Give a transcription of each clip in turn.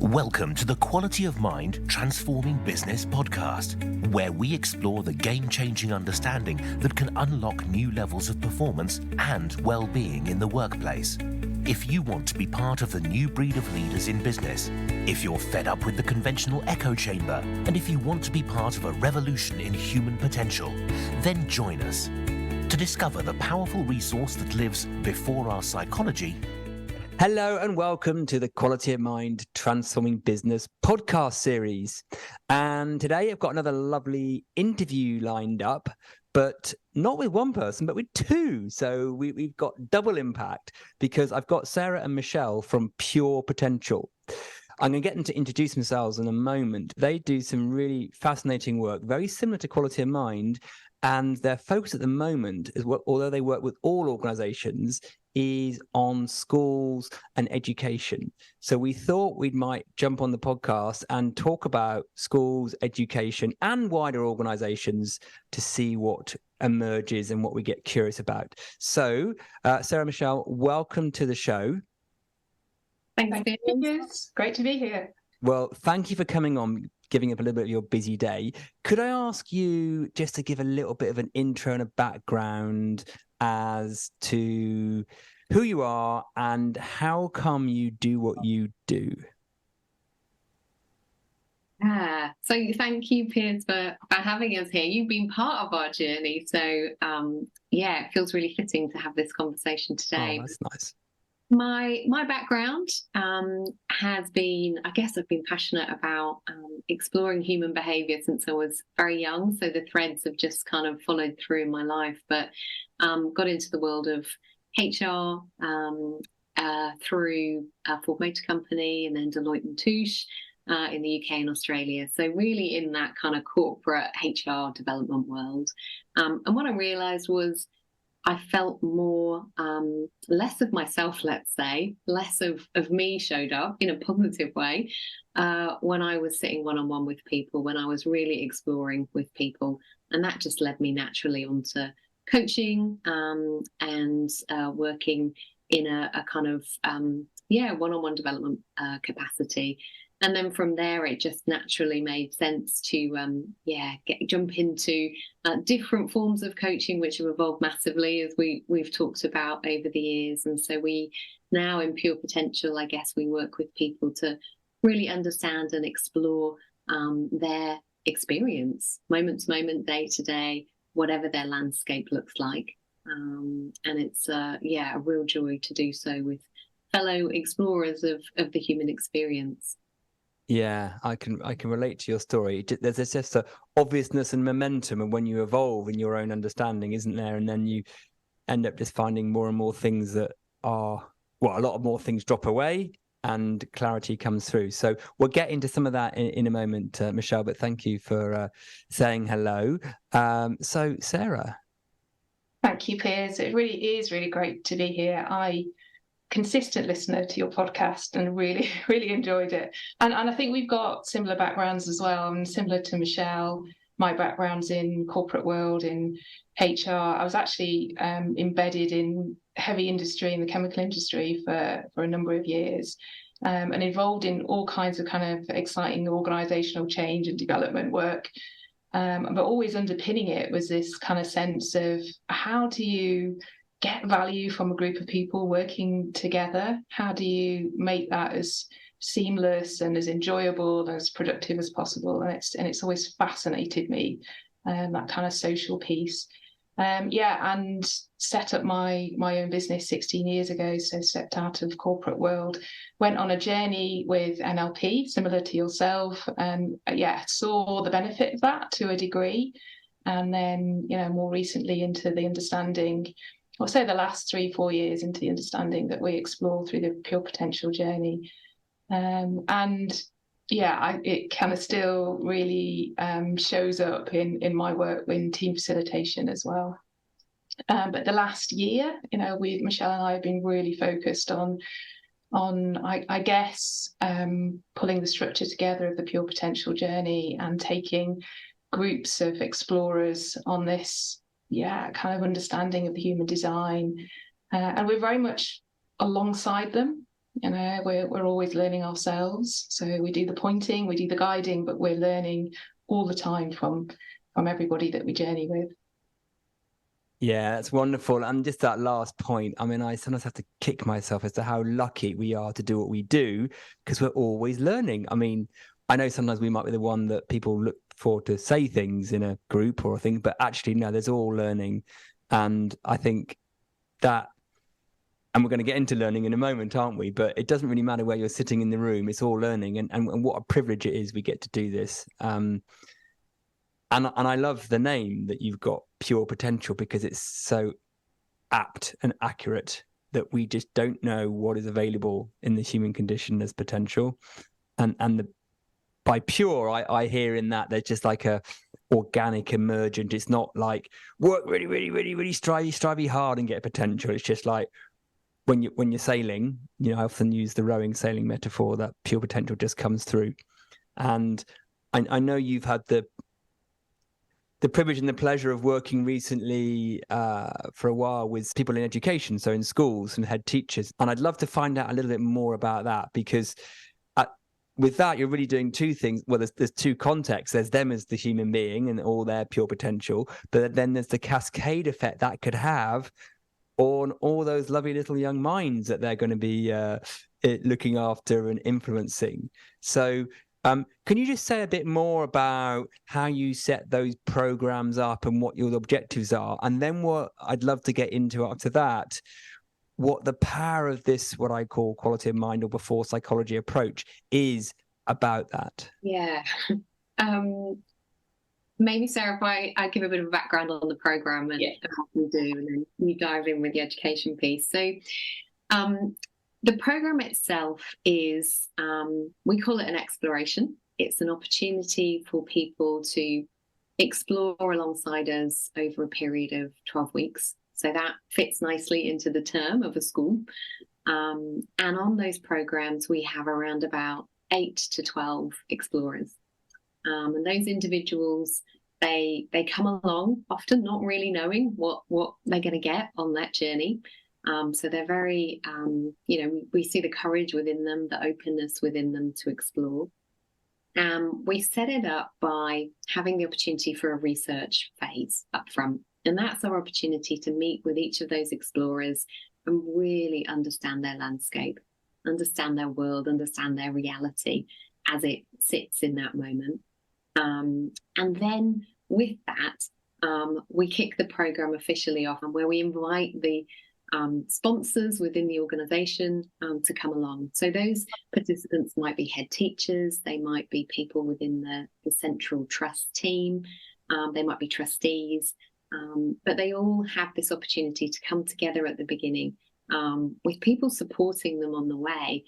Welcome to the Quality of Mind Transforming Business podcast, where we explore the game-changing understanding that can unlock new levels of performance and well-being in the workplace. If you want to be part of the new breed of leaders in business, if you're fed up with the conventional echo chamber, and if you want to be part of a revolution in human potential, then join us to discover the powerful resource that lives before our psychology. Hello and welcome to the Quality of Mind Transforming Business podcast series. And today I've got another lovely interview lined up, but not with one person, but with two. So we've got double impact because I've got Sarah and Michelle from Pure Potential. I'm going to get them to introduce themselves in a moment. They do some really fascinating work, very similar to Quality of Mind. And their focus at the moment is, although they work with all organizations, is on schools and education. So we thought we might jump on the podcast and talk about schools, education, and wider organizations to see what emerges and what we get curious about. So, Sarah, Michelle, welcome to the show. Thanks, Piers. Great to be here. Well, thank you for coming on, giving up a little bit of your busy day. Could I ask you just to give a little bit of an intro and a background as to who you are and how come you do what you do? So thank you, Piers, for having us here. You've been part of our journey. So, it feels really fitting to have this conversation today. Oh, that's nice. My background has been, I guess I've been passionate about exploring human behaviour since I was very young. So the threads have just kind of followed through in my life, but got into the world of HR through Ford Motor Company and then Deloitte & Touche in the UK and Australia. So really in that kind of corporate HR development world. And what I realised was I felt more, less of myself, let's say, less of me showed up in a positive way when I was sitting one-on-one with people, when I was really exploring with people. And that just led me naturally onto coaching and working in a kind of, one-on-one development capacity. And then from there, it just naturally made sense to, jump into different forms of coaching, which have evolved massively, as we've talked about over the years. And so we now in Pure Potential, I guess we work with people to really understand and explore their experience, moment to moment, day to day, whatever their landscape looks like. And it's, a real joy to do so with fellow explorers of the human experience. Yeah, I can relate to your story. There's just a obviousness and momentum, and when you evolve in your own understanding, isn't there? And then you end up just finding more and more things that are, a lot of more things drop away and clarity comes through. So we'll get into some of that in a moment, Michelle, but thank you for saying hello. So Sarah. Thank you, Piers. It really is really great to be here. Consistent listener to your podcast and really, really enjoyed it. And I think we've got similar backgrounds as well. And similar to Michelle, my background's in corporate world, in HR. I was actually embedded in heavy industry, in the chemical industry for a number of years, and involved in all kinds of kind of exciting organisational change and development work. But always underpinning it was this kind of sense of how do you get value from a group of people working together? How do you make that as seamless and as enjoyable and as productive as possible? And it's always fascinated me, that kind of social piece. And set up my own business 16 years ago. So stepped out of corporate world, went on a journey with NLP, similar to yourself, and saw the benefit of that to a degree. And then, more recently into the understanding, I'll say the last 3-4 years into the understanding that we explore through the Pure Potential journey. It kind of still really shows up in my work in team facilitation as well. But the last year, Michelle and I have been really focused on I guess, pulling the structure together of the Pure Potential journey and taking groups of explorers on this kind of understanding of the human design. And we're very much alongside them We're always learning ourselves. So we do the pointing, we do the guiding, but we're learning all the time from everybody that we journey with. Yeah, that's wonderful. And just that last point, I mean, I sometimes have to kick myself as to how lucky we are to do what we do, because we're always learning. I mean, I know sometimes we might be the one that people look for to say things in a group or a thing, but actually, no, there's all learning. And I think that, and we're going to get into learning in a moment, aren't we? But it doesn't really matter where you're sitting in the room, it's all learning. And what a privilege it is we get to do this. And I love the name that you've got, Pure Potential, because it's so apt and accurate that we just don't know what is available in the human condition as potential. And by pure, I hear in that there's just like a organic, emergent. It's not like work really, really, really, really strivey hard and get potential. It's just like when you're sailing, I often use the rowing sailing metaphor, that pure potential just comes through. And I know you've had the privilege and the pleasure of working recently for a while with people in education, so in schools and head teachers. And I'd love to find out a little bit more about that, because with that, you're really doing two things. Well, there's two contexts. There's them as the human being and all their pure potential, but then there's the cascade effect that could have on all those lovely little young minds that they're going to be looking after and influencing. So can you just say a bit more about how you set those programs up and what your objectives are? And then what I'd love to get into after that, what the power of this, what I call quality of mind or before psychology approach, is about that. Yeah. Maybe, Sarah, if I give a bit of a background on the program and what we do, and then you dive in with the education piece. So the program itself is, we call it an exploration. It's an opportunity for people to explore alongside us over a period of 12 weeks. So that fits nicely into the term of a school. And on those programs, we have around about 8 to 12 explorers. And those individuals, they come along, often not really knowing what they're going to get on that journey. So they're very, we see the courage within them, the openness within them to explore. We set it up by having the opportunity for a research phase up front. And that's our opportunity to meet with each of those explorers and really understand their landscape, understand their world, understand their reality as it sits in that moment. And then with that, we kick the program officially off, and where we invite the sponsors within the organisation to come along. So those participants might be head teachers, they might be people within the central trust team, they might be trustees, but they all have this opportunity to come together at the beginning with people supporting them on the way,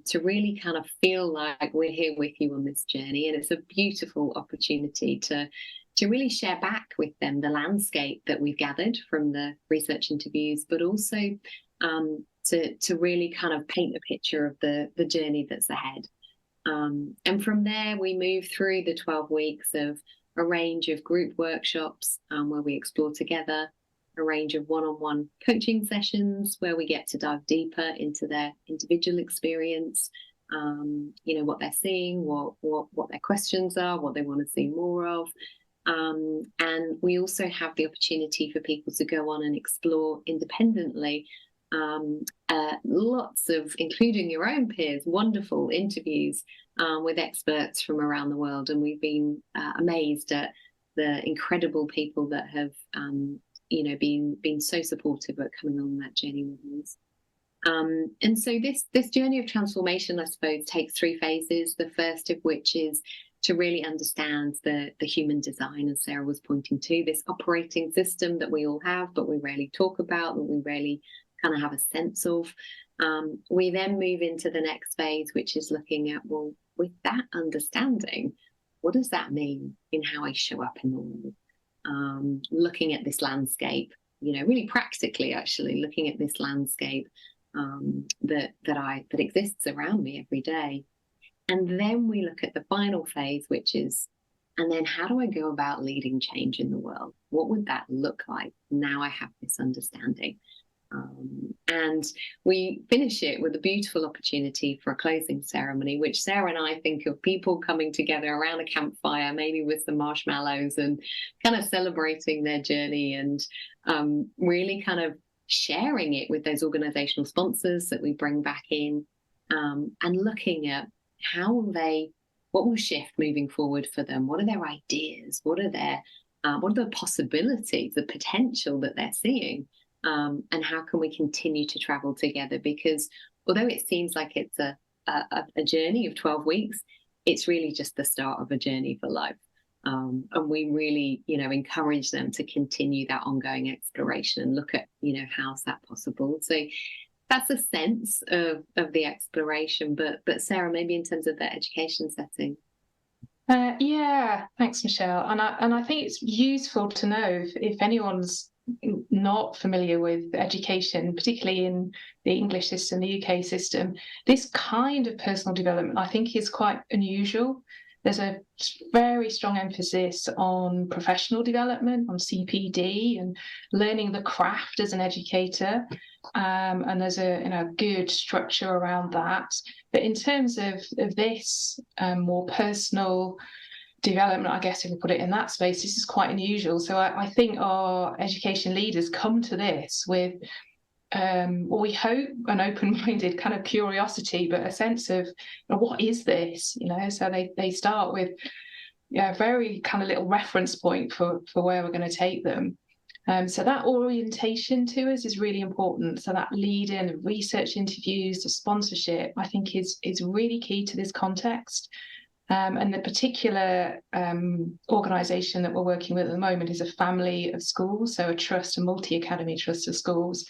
to really kind of feel like we're here with you on this journey. And it's a beautiful opportunity to really share back with them the landscape that we've gathered from the research interviews, but also to really kind of paint a picture of the journey that's ahead. And from there, we move through the 12 weeks of a range of group workshops where we explore together, a range of one-on-one coaching sessions where we get to dive deeper into their individual experience, what they're seeing, what their questions are, what they want to see more of. And we also have the opportunity for people to go on and explore independently. Lots of, including your own peers, wonderful interviews with experts from around the world. And we've been amazed at the incredible people that have been so supportive at coming on that journey with us. And so this journey of transformation, I suppose, takes 3 phases. The first of which is to really understand the human design, as Sarah was pointing to, this operating system that we all have, but we rarely talk about, that we rarely kind of have a sense of. We then move into the next phase, which is looking at, well, with that understanding, what does that mean in how I show up in the world? Looking at this landscape, really practically, actually looking at this landscape that exists around me every day. And then we look at the final phase, which is, and then how do I go about leading change in the world? What would that look like now I have this understanding? And we finish it with a beautiful opportunity for a closing ceremony, which Sarah and I think of people coming together around a campfire, maybe with some marshmallows, and kind of celebrating their journey, and really kind of sharing it with those organizational sponsors that we bring back in, and looking at what will shift moving forward for them. What are their ideas? What are the possibilities, the potential that they're seeing? And how can we continue to travel together? Because although it seems like it's a journey of 12 weeks, it's really just the start of a journey for life. And we really, encourage them to continue that ongoing exploration and look at, how's that possible? So that's a sense of the exploration. But Sarah, maybe in terms of the education setting. Yeah, thanks, Michelle. And I think it's useful to know if anyone's not familiar with education, particularly in the English system, the UK system, this kind of personal development, I think, is quite unusual. There's a very strong emphasis on professional development, on CPD, and learning the craft as an educator. And there's a good structure around that. But in terms of this more personal development, I guess if we put it in that space, this is quite unusual. So I think our education leaders come to this with, we hope, an open-minded kind of curiosity, but a sense of, what is this? So they start with a very kind of little reference point for where we're going to take them. So that orientation to us is really important. So that lead-in, the research interviews, the sponsorship, I think is really key to this context. And the particular organisation that we're working with at the moment is a family of schools, so a trust, a multi-academy trust of schools.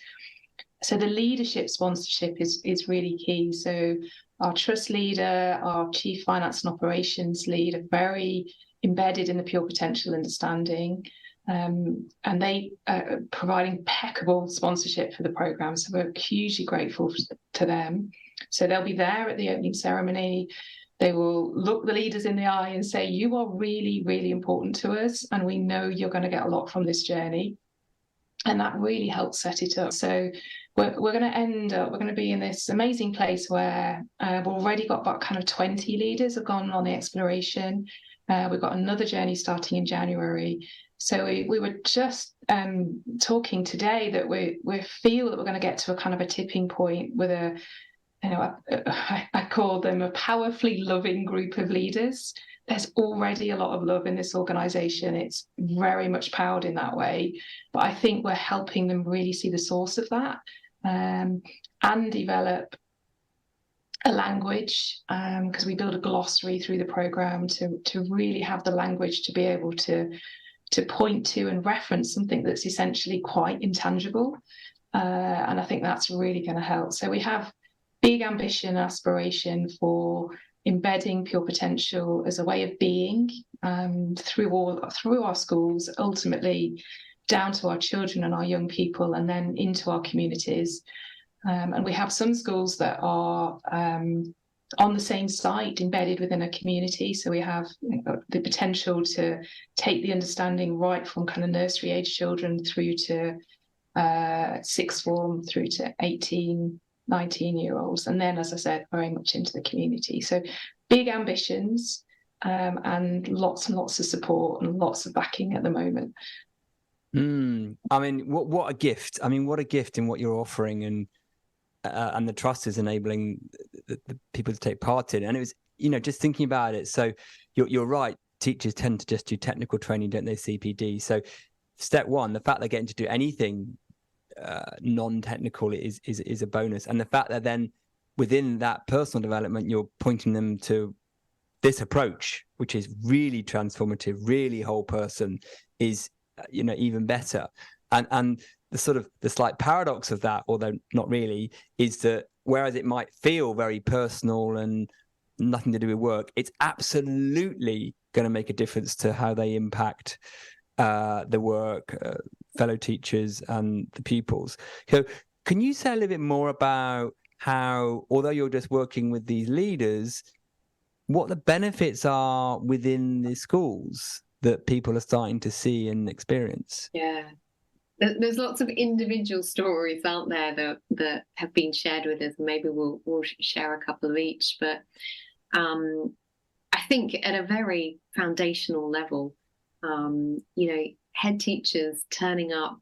So the leadership sponsorship is really key. So our trust leader, our chief finance and operations lead are very embedded in the pure potential understanding. And they provide impeccable sponsorship for the programme. So we're hugely grateful to them. So they'll be there at the opening ceremony. They will look the leaders in the eye and say, you are really, really important to us, and we know you're going to get a lot from this journey. And that really helps set it up. So we're going to be in this amazing place where we've already got about kind of 20 leaders have gone on the exploration. We've got another journey starting in January. So we were just talking today that we feel that we're going to get to a kind of a tipping point with I call them a powerfully loving group of leaders. There's already a lot of love in this organisation. It's very much powered in that way. But I think we're helping them really see the source of that and develop a language, because we build a glossary through the programme to really have the language to be able to point to and reference something that's essentially quite intangible. And I think that's really going to help. So we have big ambition, aspiration for embedding pure potential as a way of being through our schools, ultimately down to our children and our young people, and then into our communities. And we have some schools that are on the same site, embedded within a community. So we have the potential to take the understanding right from kind of nursery age children through to sixth form, through to 18, 19-year-olds, and then, as I said, very much into the community. So big ambitions, and lots of support and lots of backing at the moment. I mean, what a gift! I mean, what a gift in what you're offering, and the trust is enabling the people to take part in. And it was, just thinking about it. So you're right. Teachers tend to just do technical training, don't they? CPD. So step one, the fact they're getting to do anything non-technical is a bonus, and the fact that then within that personal development you're pointing them to this approach, which is really transformative, really whole person, is even better. And the slight paradox of that, although not really, is that whereas it might feel very personal and nothing to do with work, it's absolutely going to make a difference to how they impact the work, fellow teachers and the pupils. So can you say a little bit more about how, although you're just working with these leaders, what the benefits are within the schools that people are starting to see and experience? Yeah. there's lots of individual stories out there that have been shared with us. Maybe we'll share a couple of each, but I think at a very foundational level, head teachers turning up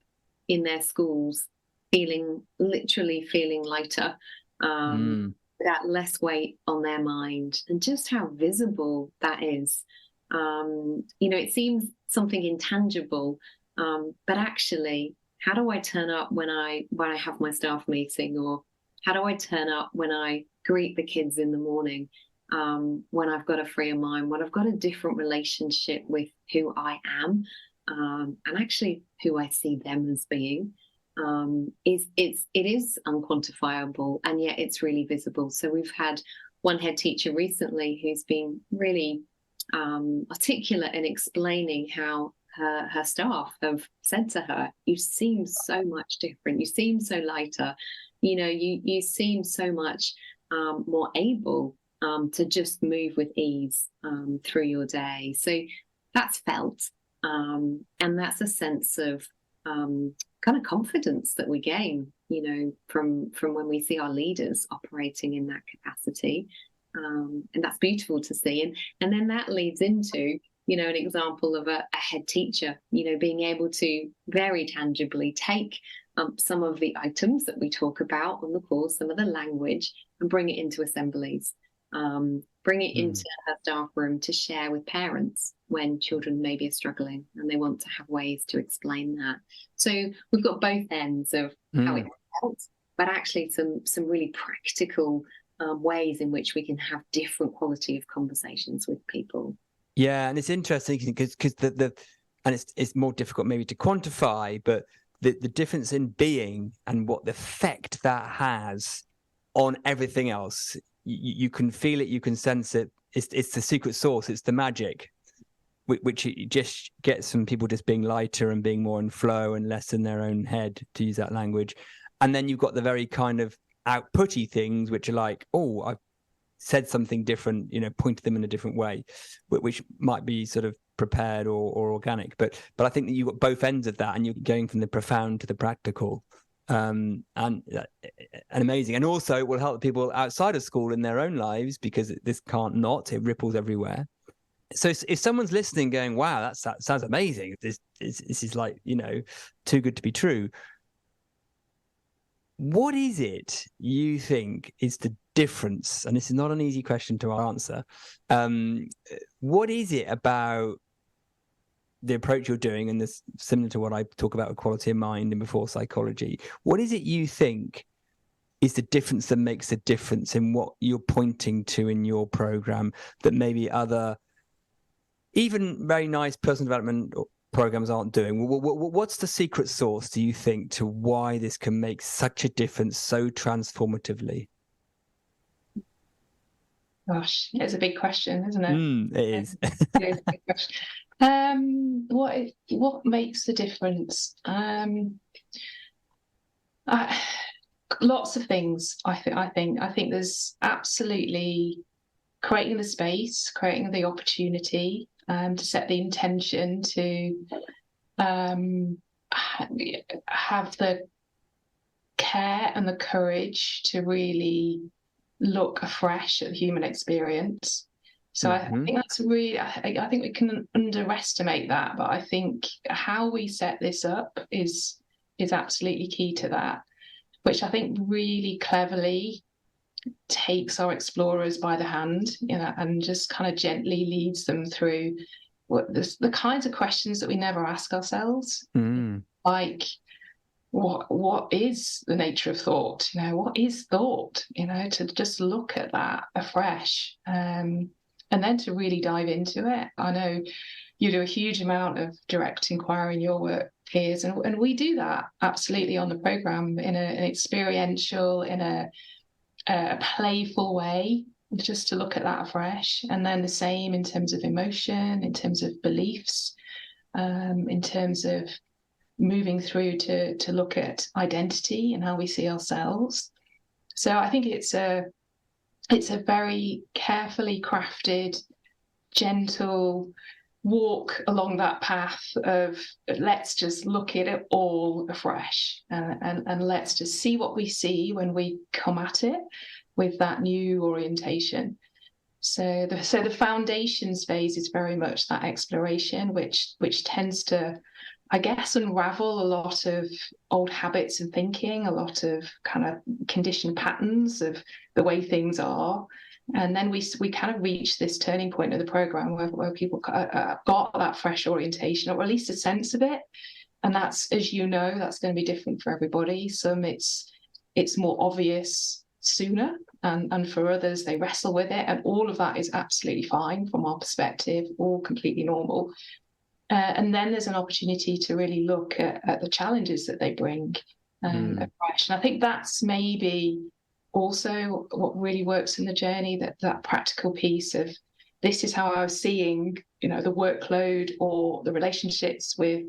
in their schools literally feeling lighter, that less weight on their mind, and just how visible that is. It seems something intangible, but actually, how do I turn up when I have my staff meeting, or how do I turn up when I greet the kids in the morning, when I've got a freer mind, when I've got a different relationship with who I am, and actually who I see them as being. It is unquantifiable, and yet it's really visible. So we've had one head teacher recently who's been really articulate in explaining how her staff have said to her, "You seem so much different. You seem so lighter. You seem so much more able to just move with ease through your day." So that's felt, and that's a sense of kind of confidence that we gain, from when we see our leaders operating in that capacity, and that's beautiful to see. And then that leads into, an example of a head teacher, being able to very tangibly take some of the items that we talk about on the course, some of the language, and bring it into assemblies. Bring it into her staff room to share with parents when children maybe are struggling and they want to have ways to explain that. So we've got both ends of how it helps, but actually some really practical ways in which we can have different quality of conversations with people. Yeah, and it's interesting because it's more difficult maybe to quantify, but the difference in being and what the effect that has on everything else. You can feel it, you can sense it. It's the secret sauce, it's the magic, which just gets from people just being lighter and being more in flow and less in their own head, to use that language. And then you've got the very kind of outputty things, which are like, oh, I've said something different, pointed them in a different way, which might be sort of prepared or organic. But I think that you've got both ends of that, and you're going from the profound to the practical. And amazing. And also it will help people outside of school in their own lives, because this can't not, it ripples everywhere. So if someone's listening going, wow, that sounds amazing, this is like, too good to be true, what is it you think is the difference? And this is not an easy question to answer. What is it about the approach you're doing, and this similar to what I talk about with quality of mind and before psychology, what is it you think is the difference that makes a difference in what you're pointing to in your program that maybe other, even very nice personal development programs aren't doing? What's the secret sauce, do you think, to why this can make such a difference so transformatively? Gosh, it's a big question, isn't it? It is. It is a big question. What makes the difference? Lots of things. I think there's absolutely creating the space, creating the opportunity, to set the intention, to have the care and the courage to really look afresh at the human experience. So I think that's really, I think we can underestimate that, but I think how we set this up is absolutely key to that, which I think really cleverly takes our explorers by the hand, and just kind of gently leads them through the kinds of questions that we never ask ourselves, like what is the nature of thought? What is thought? To just look at that afresh. And then to really dive into it. I know you do a huge amount of direct inquiry in your work, Piers, and we do that absolutely on the programme in an experiential, in a playful way, just to look at that afresh. And then the same in terms of emotion, in terms of beliefs, in terms of moving through to look at identity and how we see ourselves. So I think it's a very carefully crafted, gentle, walk along that path of let's just look at it all afresh, and let's just see what we see when we come at it with that new orientation. So the foundations phase is very much that exploration, which tends to, I guess, unravel a lot of old habits and thinking, a lot of kind of conditioned patterns of the way things are. And then we kind of reach this turning point of the program where people got that fresh orientation, or at least a sense of it. And that's, as you know, that's going to be different for everybody. Some it's more obvious sooner, and for others they wrestle with it, and all of that is absolutely fine from our perspective, all completely normal. And then there's an opportunity to really look at the challenges that they bring afresh. And I think that's maybe also what really works in the journey, that practical piece of, this is how I was seeing, the workload or the relationships with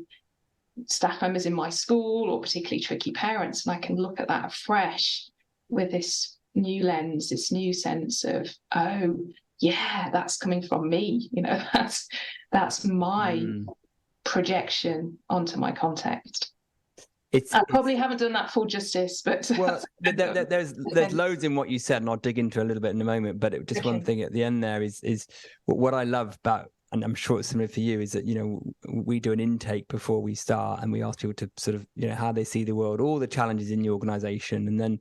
staff members in my school, or particularly tricky parents, and I can look at that afresh with this new lens, this new sense of, oh yeah, that's coming from me, that's my projection onto my context. I probably haven't done that full justice, but well, there's loads in what you said, and I'll dig into a little bit in a moment. But one thing at the end there is what I love about, and I'm sure it's similar for you, is that we do an intake before we start, and we ask people to sort of how they see the world, all the challenges in the organisation, and then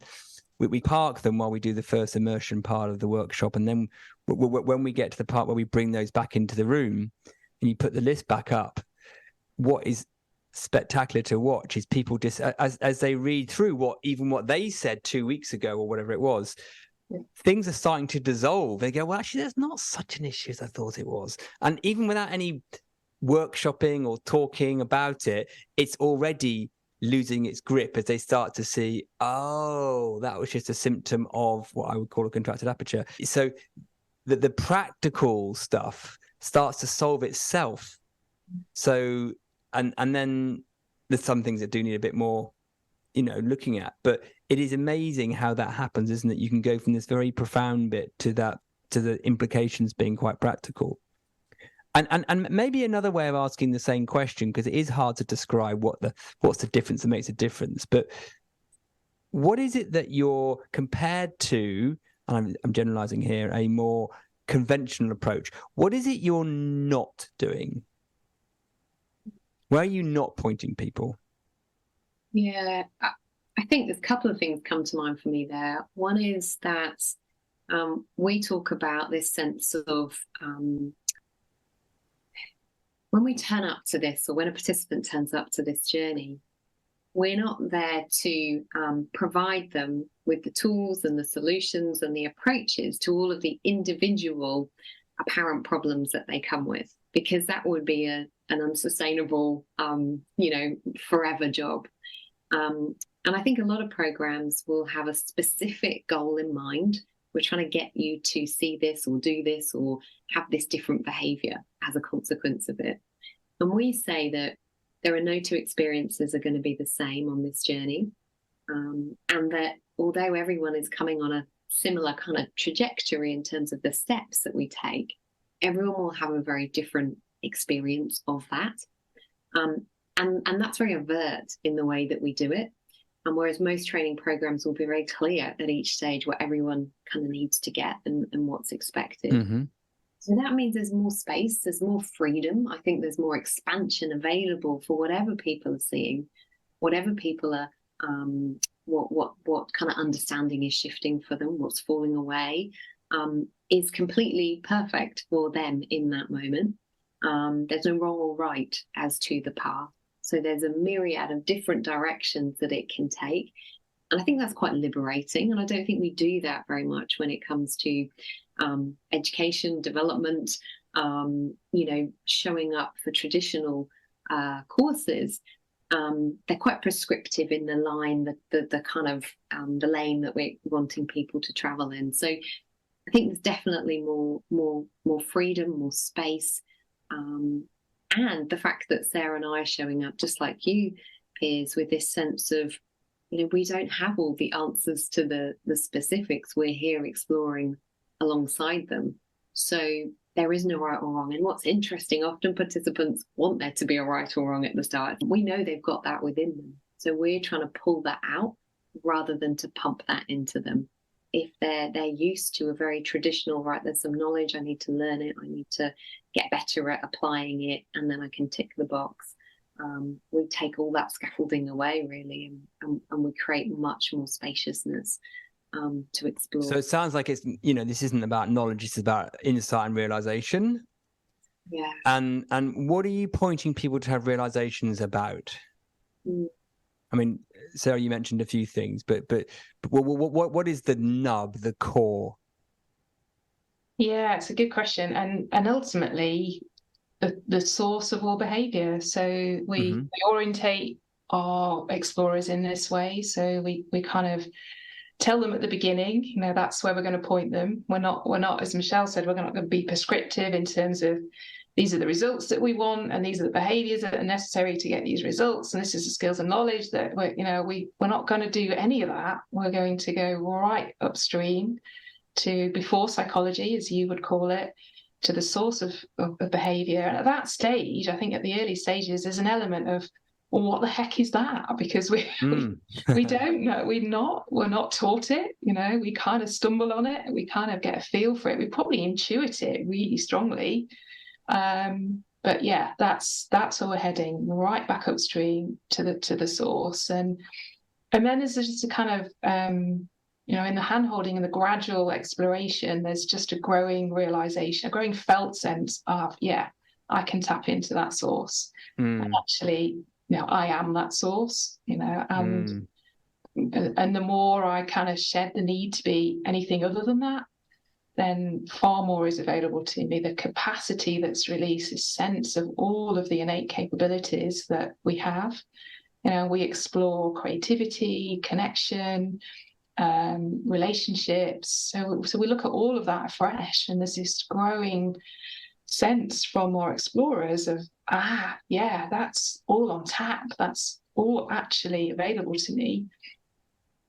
we park them while we do the first immersion part of the workshop, and then when we get to the part where we bring those back into the room and you put the list back up, what is spectacular to watch is people just as they read through what they said 2 weeks ago or whatever it was, things are starting to dissolve. They go, well, actually, there's not such an issue as I thought it was. And even without any workshopping or talking about it, it's already losing its grip as they start to see, oh, that was just a symptom of what I would call a contracted aperture. So the practical stuff starts to solve itself. So and then there's some things that do need a bit more looking at, but it is amazing how that happens, isn't it? You can go from this very profound bit to the implications being quite practical. And maybe another way of asking the same question, because it is hard to describe what's the difference that makes a difference, but what is it that you're compared to, and I'm generalizing here, a more conventional approach, what is it you're not doing? Where are you not pointing people? Yeah, I think there's a couple of things come to mind for me there. One is that we talk about this sense of when we turn up to this, or when a participant turns up to this journey, we're not there to provide them with the tools and the solutions and the approaches to all of the individual apparent problems that they come with, because that would be an unsustainable, forever job. And I think a lot of programs will have a specific goal in mind. We're trying to get you to see this or do this or have this different behavior as a consequence of it. And we say that there are no two experiences are going to be the same on this journey. And that although everyone is coming on a similar kind of trajectory in terms of the steps that we take, everyone will have a very different experience of that. And that's very overt in the way that we do it. And whereas most training programs will be very clear at each stage what everyone kind of needs to get and what's expected. Mm-hmm. So that means there's more space, there's more freedom. I think there's more expansion available for whatever people are seeing, whatever people are, what kind of understanding is shifting for them, what's falling away, is completely perfect for them in that moment. There's no wrong or right as to the path. So there's a myriad of different directions that it can take. And I think that's quite liberating. And I don't think we do that very much when it comes to education, development, showing up for traditional courses. They're quite prescriptive in the line, the kind of the lane that we're wanting people to travel in. So I think there's definitely more freedom, more space. And the fact that Sarah and I are showing up just like you, Piers, with this sense of, we don't have all the answers to the specifics. We're here exploring alongside them. So there is no right or wrong. And what's interesting, often participants want there to be a right or wrong at the start. We know they've got that within them. So we're trying to pull that out rather than to pump that into them. If they're used to a very traditional, right, there's some knowledge, I need to learn it, I need to get better at applying it, and then I can tick the box. We take all that scaffolding away, really, and we create much more spaciousness to explore. So it sounds like it's, this isn't about knowledge, it's about insight and realization. Yeah. And what are you pointing people to have realizations about? I mean, Sarah, you mentioned a few things, but what is the nub, the core? Yeah, it's a good question, and ultimately the source of all behavior. So we orientate our explorers in this way. So we kind of tell them at the beginning, that's where we're going to point them. We're not, as Michelle said, we're not going to be prescriptive in terms of these are the results that we want, and these are the behaviors that are necessary to get these results, and this is the skills and knowledge that we're not going to do any of that. We're going to go right upstream to before psychology, as you would call it, to the source of behavior. And at that stage, I think at the early stages, there's an element of, well, what the heck is that? Because we don't know. We're not taught it. We kind of stumble on it. We kind of get a feel for it. We probably intuit it really strongly. But yeah, that's where we're heading, right back upstream to the source. And then there's just a kind of in the hand-holding and the gradual exploration, there's just a growing realization, a growing felt sense of, I can tap into that source. And actually, I am that source, and the more I kind of shed the need to be anything other than that, then far more is available to me. The capacity that's released, this sense of all of the innate capabilities that we have. We explore creativity, connection, relationships. So we look at all of that afresh, and there's this growing sense from our explorers of, that's all on tap. That's all actually available to me.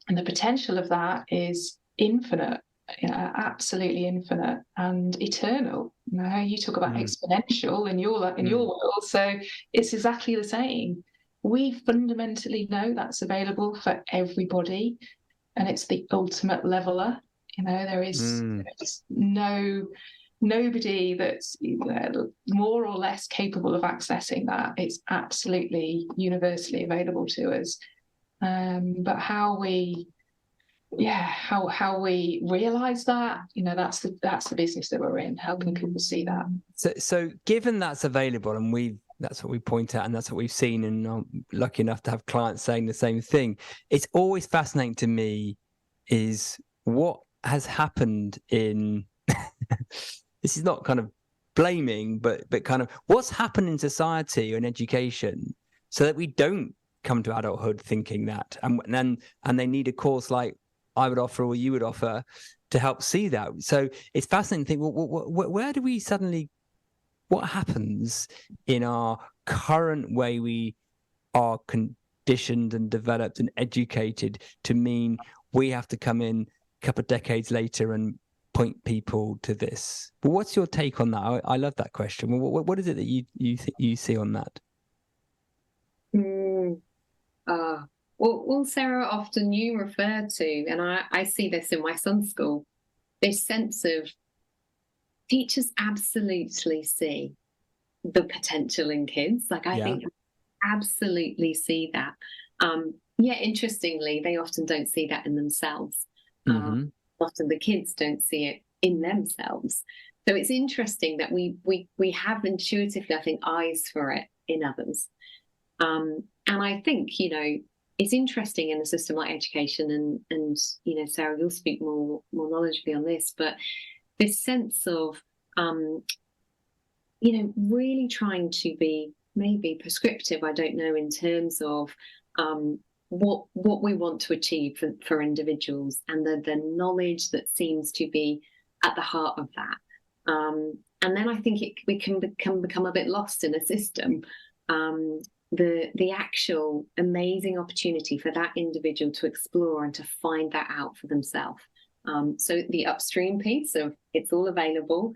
And the potential of that is infinite. Absolutely infinite and eternal. You talk about exponential in your world, so it's exactly the same. We fundamentally know that's available for everybody, and it's the ultimate leveler. There is nobody that's more or less capable of accessing that. It's absolutely universally available to us. But how we realize that, that's the business that we're in, helping people see that. So given that's available, and that's what we point out, and that's what we've seen, and I'm lucky enough to have clients saying the same thing. It's always fascinating to me is what has happened in this is not kind of blaming, but kind of what's happened in society or in education so that we don't come to adulthood thinking that, and they need a course like I would offer or you would offer to help see that. So it's fascinating to think, where do we suddenly, what happens in our current way we are conditioned and developed and educated to mean we have to come in a couple of decades later and point people to this? Well, what's your take on that? I love that question. What is it that you see on that? Well, Sarah, often you refer to, and I see this in my son's school, this sense of teachers absolutely see the potential in kids. Like, I think absolutely see that. Interestingly, they often don't see that in themselves. Often the kids don't see it in themselves. So it's interesting that we have intuitively, I think, eyes for it in others. And I think, it's interesting in a system like education, and Sarah, you'll speak more knowledgeably on this, but this sense of, really trying to be maybe prescriptive, I don't know, in terms of what we want to achieve for individuals, and the knowledge that seems to be at the heart of that. And then I think we can become a bit lost in a system. The actual amazing opportunity for that individual to explore and to find that out for themselves. So the upstream piece of it's all available,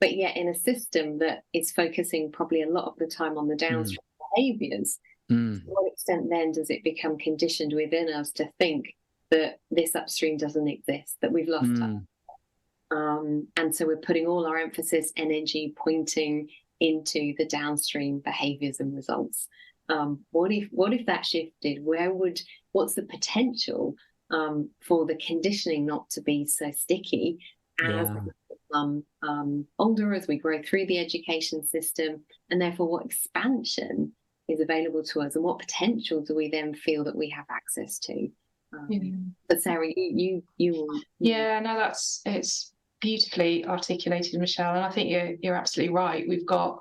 but yet in a system that is focusing probably a lot of the time on the downstream behaviours. To what extent then does it become conditioned within us to think that this upstream doesn't exist, that we've lost touch? And so we're putting all our emphasis, energy, pointing into the downstream behaviours and results. What if that shifted? What's the potential for the conditioning not to be so sticky as we become older, as we grow through the education system, and therefore what expansion is available to us, and what potential do we then feel that we have access to? But Sarah, you yeah, no, it's beautifully articulated, Michelle, and I think you're absolutely right. We've gone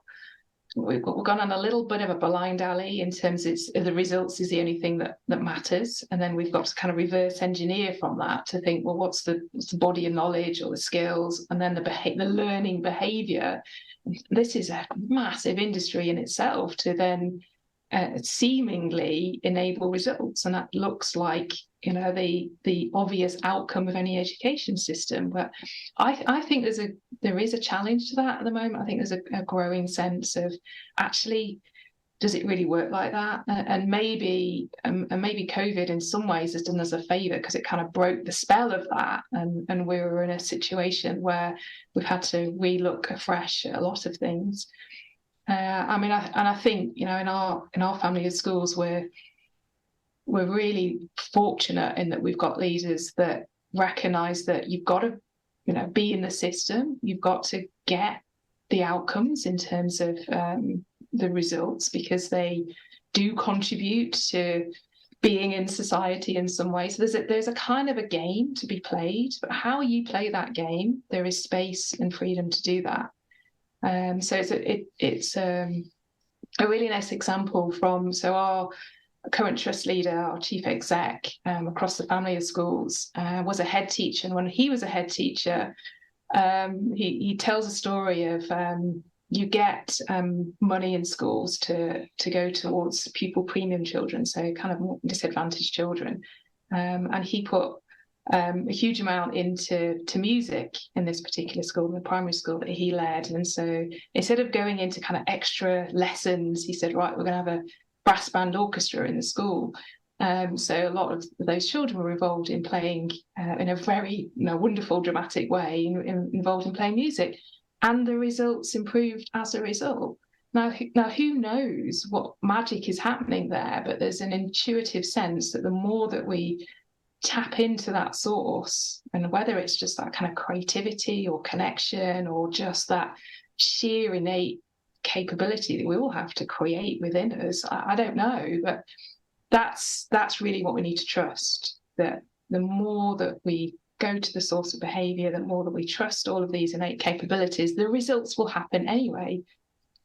on a little bit of a blind alley in terms of the results is the only thing that matters, and then we've got to kind of reverse engineer from that to think, well, what's the body of knowledge or the skills, and then the learning behaviour. This is a massive industry in itself to then seemingly enable results, and that looks like the obvious outcome of any education system. But I think there is a challenge to that at the moment. I think there's a growing sense of, actually, does it really work like that? And maybe COVID in some ways has done us a favour, because it kind of broke the spell of that, and we were in a situation where we've had to relook afresh at a lot of things. I think in our family of schools we're really fortunate in that we've got leaders that recognise that you've got to be in the system, you've got to get the outcomes in terms of the results, because they do contribute to being in society in some way. So there's a kind of a game to be played, but how you play that game, there is space and freedom to do that. So it's a really nice example from our current trust leader, our chief exec, across the family of schools, was a head teacher. And when he was a head teacher, he tells a story of you get money in schools to go towards pupil premium children, so kind of more disadvantaged children. And he put a huge amount into music in this particular school, in the primary school that he led. And so instead of going into kind of extra lessons, he said, right, we're going to have a brass band orchestra in the school. So a lot of those children were involved in playing in a very wonderful, dramatic way, involved in playing music. And the results improved as a result. Now, who knows what magic is happening there, but there's an intuitive sense that the more that we tap into that source, and whether it's just that kind of creativity or connection or just that sheer innate capability that we all have to create within us, I don't know, but that's really what we need to trust, that the more that we go to the source of behavior, the more that we trust all of these innate capabilities, the results will happen anyway.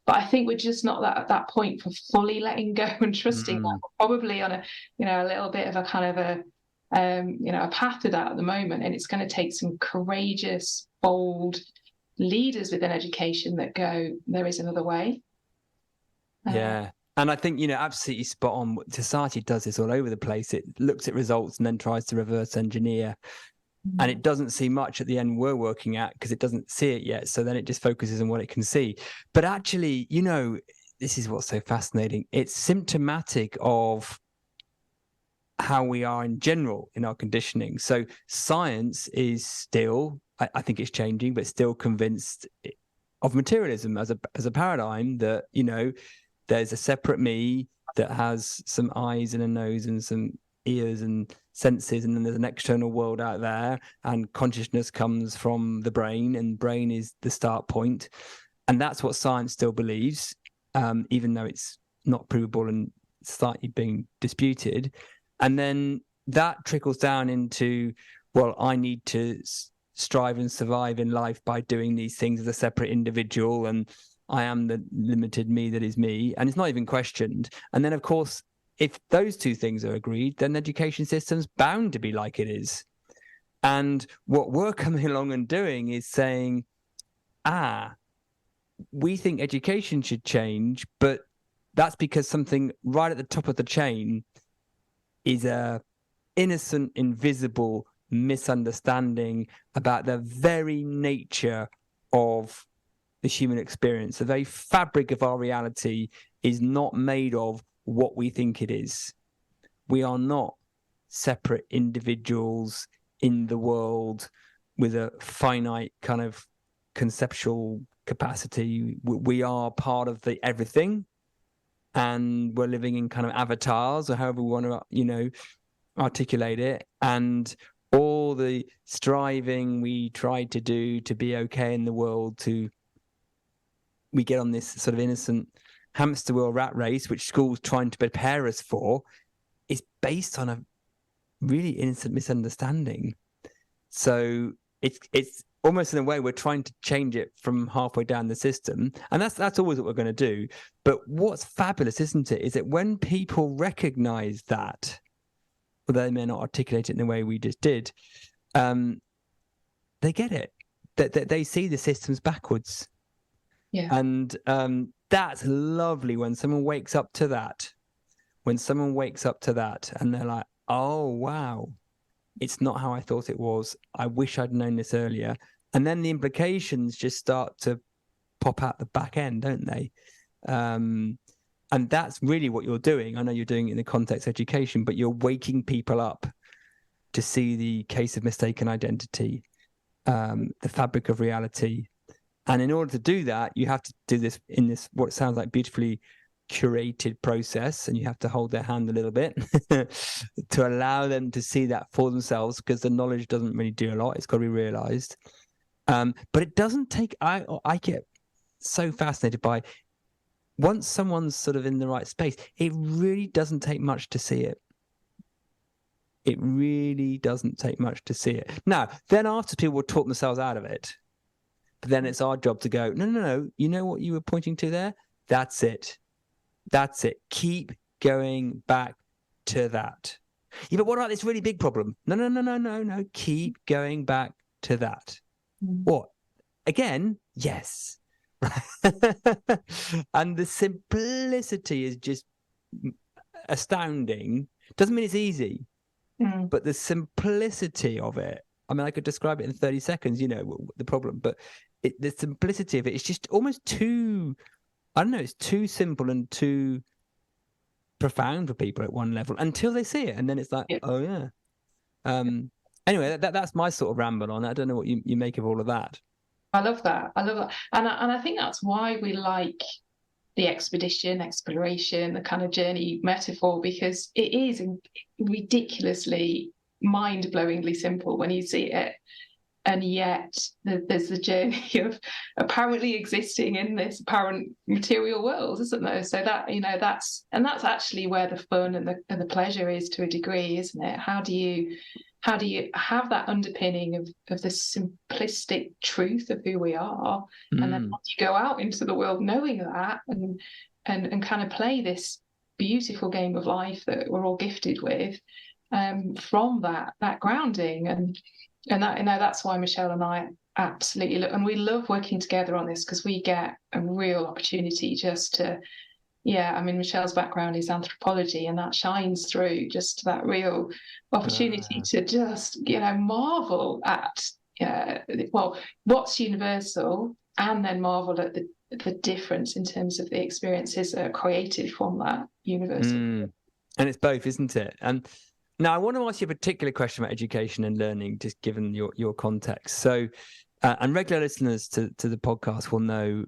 But I think we're just not at that point for fully letting go and trusting that. We're probably on a little bit of a kind of a path to that at the moment, and it's going to take some courageous, bold leaders within education that go, there is another way. And I think absolutely spot on. Society does this all over the place. It looks at results and then tries to reverse engineer, and it doesn't see much at the end we're working at because it doesn't see it yet, so then it just focuses on what it can see. But actually, this is what's so fascinating. It's symptomatic of how we are in general in our conditioning. So science is still, I think it's changing, but still convinced of materialism as a paradigm, that there's a separate me that has some eyes and a nose and some ears and senses, and then there's an external world out there, and consciousness comes from the brain, and brain is the start point. And that's what science still believes, even though it's not provable and slightly being disputed. And then that trickles down into, well, I need to strive and survive in life by doing these things as a separate individual, and I am the limited me that is me, and it's not even questioned. And then, of course, if those two things are agreed, then the education system's bound to be like it is. And what we're coming along and doing is saying, we think education should change, but that's because something right at the top of the chain is a innocent, invisible misunderstanding about the very nature of the human experience. The very fabric of our reality is not made of what we think it is. We are not separate individuals in the world with a finite kind of conceptual capacity. We are part of the everything, and we're living in kind of avatars, or however we want to, articulate it. And all the striving we try to do to be okay in the world, we get on this sort of innocent hamster wheel rat race, which school's trying to prepare us for, is based on a really innocent misunderstanding. So it's almost in a way we're trying to change it from halfway down the system, and that's always what we're going to do. But what's fabulous, isn't it, is that when people recognize that, although they may not articulate it in the way we just did, they get it, that they see the systems backwards. Yeah. And that's lovely when someone wakes up to that. When someone wakes up to that and they're like, oh, wow, it's not how I thought it was. I wish I'd known this earlier. And then the implications just start to pop out the back end, don't they? And that's really what you're doing. I know you're doing it in the context of education, but you're waking people up to see the case of mistaken identity, the fabric of reality. And in order to do that, you have to do this in this, what sounds like beautifully curated process, and you have to hold their hand a little bit to allow them to see that for themselves, because the knowledge doesn't really do a lot. It's got to be realized. But it doesn't take, I get so fascinated by, once someone's sort of in the right space, it really doesn't take much to see it. It really doesn't take much to see it. Now, then after people will talk themselves out of it, but then it's our job to go, no, you know what you were pointing to there? That's it. That's it. Keep going back to that. Yeah, but what about this really big problem? No. Keep going back to that. What? Again? Yes. And the simplicity is just astounding. Doesn't mean it's easy, but the simplicity of it. I mean, I could describe it in 30 seconds, the problem, but the simplicity of it is just almost too, I don't know, it's too simple and too profound for people at one level until they see it. And then it's like, oh, yeah. Anyway, that's my sort of ramble on it. I don't know what you make of all of that. I love that. And I think that's why we like the exploration, the kind of journey metaphor, because it is ridiculously mind-blowingly simple when you see it. And yet there's the journey of apparently existing in this apparent material world, isn't there? So that, that's actually where the fun and the pleasure is, to a degree, isn't it? How do you have that underpinning of the simplistic truth of who we are, and then you go out into the world knowing that, and kind of play this beautiful game of life that we're all gifted with, from that grounding. And that, that's why Michelle and I absolutely look, and we love working together on this, because we get a real opportunity just to, Michelle's background is anthropology, and that shines through, just that real opportunity to just, marvel at, what's universal, and then marvel at the difference in terms of the experiences that are created from that universal. And it's both, isn't it? And now, I want to ask you a particular question about education and learning, just given your context. So, and regular listeners to the podcast will know,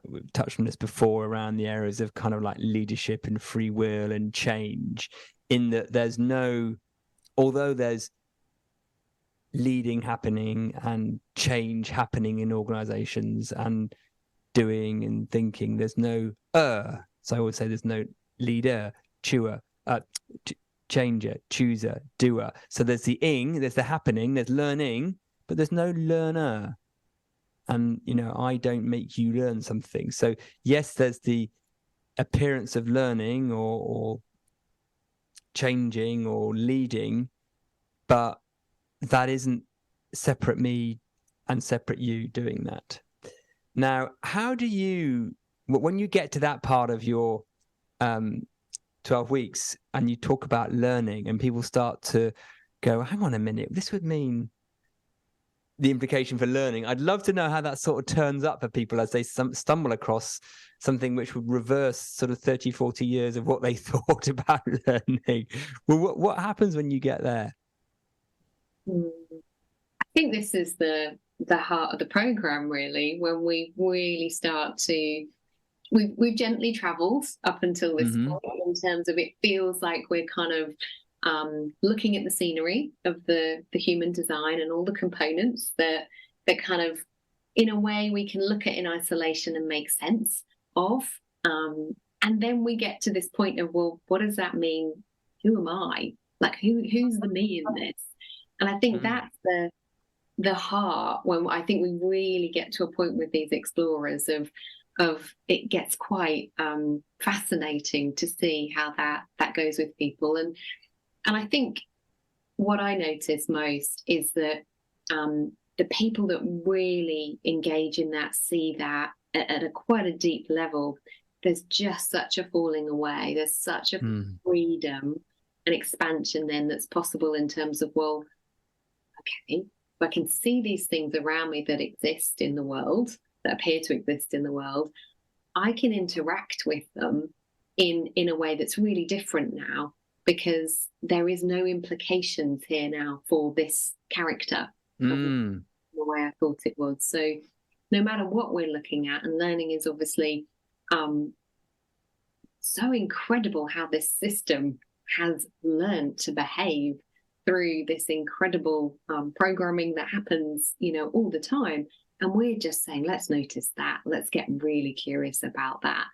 we've touched on this before, around the areas of kind of like leadership and free will and change, in that although there's leading happening and change happening in organizations and doing and thinking, there's no so I would say there's no leader, changer, chooser, doer. So there's the there's the happening, there's learning, but there's no learner. And, I don't make you learn something. So yes, there's the appearance of learning or changing or leading, but that isn't separate me and separate you doing that. Now, how do you, when you get to that part of your 12 weeks and you talk about learning, and people start to go, hang on a minute, this would mean the implication for learning. I'd love to know how that sort of turns up for people as they stumble across something which would reverse sort of 30, 40 years of what they thought about learning. Well, what happens when you get there? I think this is the heart of the program, really, when we really start to we've gently traveled up until this point, in terms of, it feels like we're kind of looking at the scenery of the human design and all the components that kind of, in a way, we can look at in isolation and make sense of. And then we get to this point of, well, what does that mean? Who am I? Like, who's the me in this? And I think that's the heart, when I think we really get to a point with these explorers of it gets quite fascinating to see how that goes with people. And I think what I notice most is that the people that really engage in that, see that at quite a deep level, there's just such a falling away. There's such a freedom and expansion then that's possible, in terms of, well, okay, I can see these things around me that exist in the world, that appear to exist in the world. I can interact with them in a way that's really different now, because there is no implications here now for this character the way I thought it was. So no matter what we're looking at, and learning is obviously so incredible how this system has learned to behave through this incredible programming that happens, all the time. And we're just saying, let's notice that. Let's get really curious about that.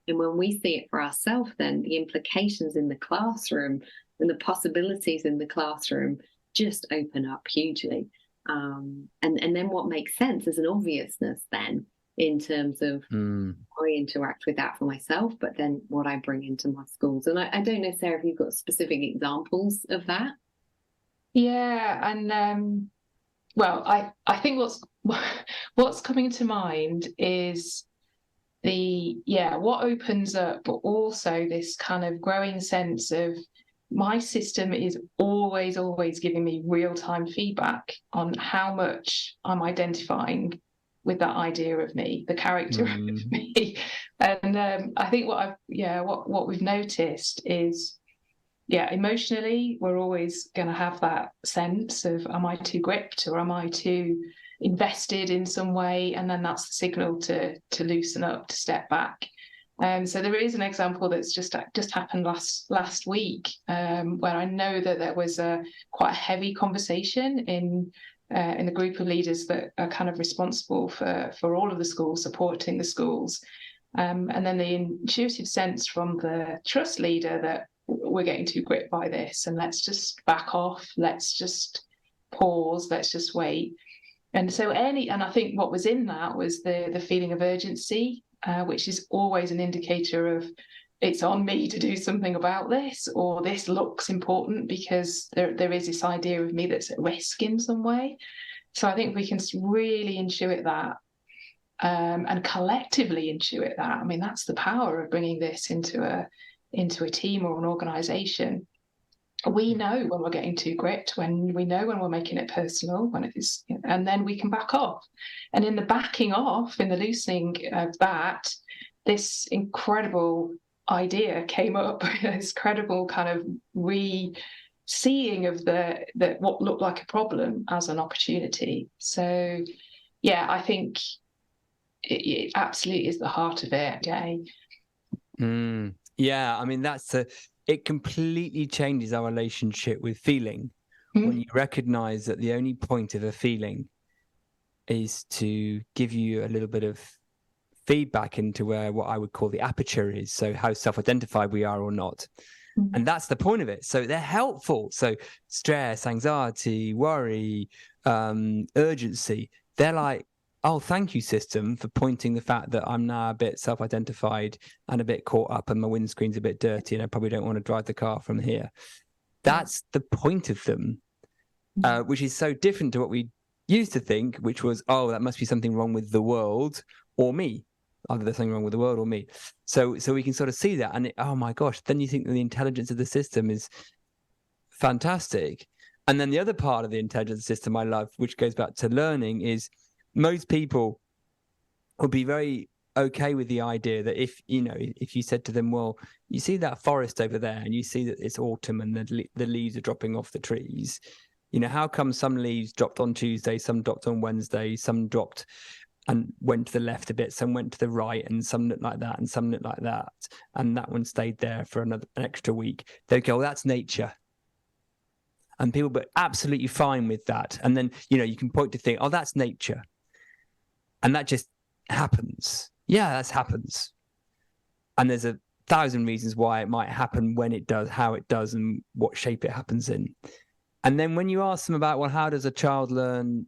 And when we see it for ourselves, then the implications in the classroom and the possibilities in the classroom just open up hugely. And then what makes sense is an obviousness then, in terms of how I interact with that for myself, but then what I bring into my schools. And I don't know, Sarah, if you've got specific examples of that. Yeah, and well, I think what's coming to mind is what opens up, but also this kind of growing sense of, my system is always giving me real-time feedback on how much I'm identifying with that idea of me, the character of me. And I think what we've noticed is, emotionally, we're always going to have that sense of, am I too gripped, or am I too invested in some way? And then that's the signal to loosen up, to step back. So there is an example that's just happened last week, where I know that there was quite a heavy conversation in the group of leaders that are kind of responsible for all of the schools, supporting the schools. And then the intuitive sense from the trust leader that we're getting too gripped by this, and let's just back off, let's just pause, let's just wait. And I think what was in that was the feeling of urgency, which is always an indicator of, it's on me to do something about this, or this looks important because there is this idea of me that's at risk in some way. So I think we can really intuit that, and collectively intuit that. I mean, that's the power of bringing this into a team or an organization. We know when we're getting too gripped, when we know when we're making it personal, when it is, and then we can back off. And in the backing off, in the loosening of that, this incredible idea came up, this credible kind of re-seeing of what looked like a problem as an opportunity. So, I think it absolutely is the heart of it, Jay. Yeah, I mean, it completely changes our relationship with feeling when you recognize that the only point of a feeling is to give you a little bit of feedback into where what I would call the aperture is, so how self-identified we are or not. And that's the point of it. So they're helpful. So stress, anxiety, worry, urgency, they're like, oh, thank you, system, for pointing the fact that I'm now a bit self-identified and a bit caught up, and my windscreen's a bit dirty, and I probably don't want to drive the car from here. That's the point of them, which is so different to what we used to think, which was, oh, that must be something wrong with the world or me. Either there's something wrong with the world or me. So we can sort of see that, and oh my gosh, then you think that the intelligence of the system is fantastic. And then the other part of the intelligence system I love, which goes back to learning, is most people would be very okay with the idea that if you said to them, well, you see that forest over there and you see that it's autumn and the leaves are dropping off the trees, how come some leaves dropped on Tuesday, some dropped on Wednesday, some dropped and went to the left a bit, some went to the right, and some looked like that and some looked like that, and that one stayed there for an extra week. They go, well, that's nature. And people were absolutely fine with that. And then, you can point to think, oh, that's nature. And that just happens. Yeah, that happens. And there's 1,000 reasons why it might happen, when it does, how it does, and what shape it happens in. And then when you ask them about, well, how does a child learn